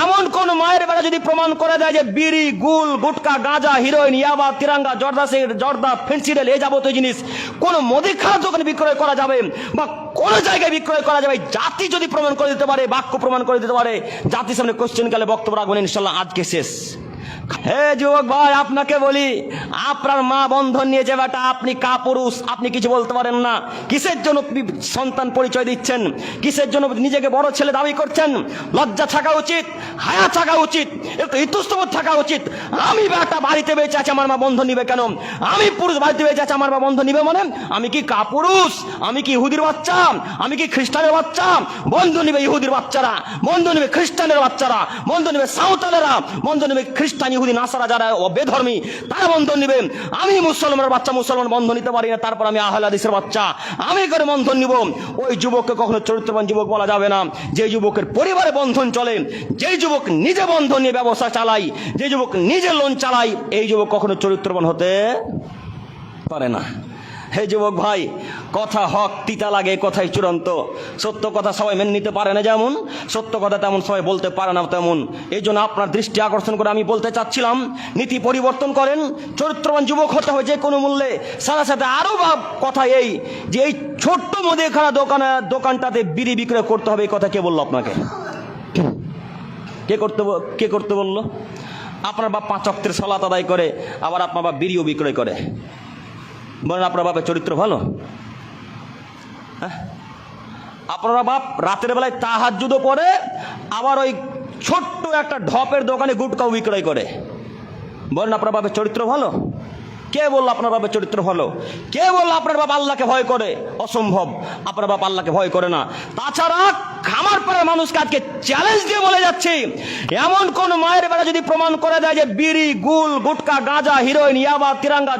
এমন কোন মায়ের বেলা যদি প্রমাণ করে দেয় যে বিড়ি, গুল, গুটকা, গাঁজা, হিরোইন, ইয়াবা, তিরাঙ্গা, জর্দা, ফেন্সিডেল এই যাবতীয় জিনিস কোন মুদিখানার দোকানে বিক্রয় করা যাবে বা কোন জায়গায় বিক্রয় করা যাবে, জাতি যদি প্রমাণ করে দিতে পারে, বাক্য প্রমাণ করে দিতে পারে, জাতির সামনে কোশ্চেন কালে বক্তব্য রাখবেন ইনশাল্লাহ। আজকে শেষ। হে যুবক ভাই, আপনাকে বলি, আপনার মা বন্ধন নিয়েছে বেটা, আপনি কাপুরুষ, আপনি কিছু বলতে পারেন না। কিসের জন্য সন্তান পরিচয় দিচ্ছেন? কিসের জন্য নিজেকে বড় ছেলে দাবি করছেন? লজ্জা থাকা উচিত, হায়া থাকা উচিত, একটু ইতস্তবোধ থাকা উচিত। আমি বেটা বাড়িতে বেঁচে আছে, আমার মা বন্ধন নিবে কেন? আমি পুরুষ বাড়িতে বেঁচে আছে, আমার মা বন্ধন নিবে মানে? আমি কি কাপুরুষ? আমি কি ইহুদির বাচ্চা? আমি কি খ্রিস্টানের বাচ্চা? বন্ধন নিবে ইহুদির বাচ্চারা, বন্ধন নিবে খ্রিস্টানের বাচ্চারা, বন্ধন নিবে সাঁওতালেরা, বন্ধন নিবে খ্রিস্টান, ইহুদি, নাসারা যারা বেধর্মী তারা বন্ধন নিবেন। আমি মুসলমানের বাচ্চা, মুসলমান বন্ধন নিতে পারি না, তারপর আমি আহলে হাদিসের বাচ্চা, আমি করে বন্ধন নিব? ওই যুবককে কখনো চরিত্রবান যুবক বলা যাবে না। যে যুবকের পরিবারে বন্ধন চলে, যে যুবক নিজে বন্ধন নিয়ে ব্যবসা চালায়, যে যুবক নিজে লোন চালায়, এই যুবক কখনো চরিত্রবান হতে পারে না। হে যুবক ভাই, কথা হক তিতা লাগে, কথাই চূড়ান্ত। সত্য কথা সবাই মেনে নিতে পারে না যেমন, সত্য কথা তেমন সবাই বলতে পারে না তেমন। এই জন্য আপনার দৃষ্টি আকর্ষণ করে আমি বলতে চাচ্ছিলাম, নীতি পরিবর্তন করেন, চরিত্রবান যুবক হতে হয় যে কোনো মূল্যে। সাথে সাথে আরও কথা এই যে এই ছোট্ট মুদিখানা দোকানটাতে বিড়ি বিক্রয় করতে হবে, এই কথা কে বললো আপনাকে? কে করতে বললো? আপনার বাপ 5 ওয়াক্তের সালাত আদায় করে, আবার আপনার বাপ বিড়িও বিক্রয় করে। বলেন আপনার বাপের চরিত্র ভালো? আপনার বাপ রাতের বেলায় তাহাজ্জুদও পড়ে, আবার ওই ছোট্ট একটা ঢপের দোকানে গুটকাও বিক্রয় করে। বলেন আপনার বাপের চরিত্র ভালো? কে বললো আপনার বাপের চরিত্র ভালো? কে বললো আপনার বাপ আল্লাহকে ভয় করে? অসম্ভব, আপনার বাপ আল্লাহকে ভয় করে না। তাছাড়া খামার পরে মানুষকে আজকে চ্যালেঞ্জ দিয়ে বলে যাচ্ছে, এমন কোন মায়ের বেলা যদি প্রমাণ করে দেয় যে বিড়ি, গুল, গুটকা, গাঁজা, হিরোইন, ইয়াবা, তিরাঙ্গা,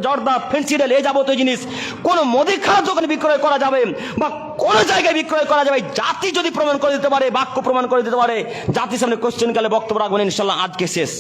জর্দা, ফেন্সিডেল এই যাবতীয় জিনিস কোন মুদিখানার দোকানে বিক্রয় করা যাবে বা কোন জায়গায় বিক্রয় করা যাবে, জাতি যদি প্রমাণ করে দিতে পারে, বাক্য প্রমাণ করে দিতে পারে, জাতির সামনে কোশ্চেন কালে বক্তব্য রাখবেন ইনশাল্লাহ। আজকে শেষ।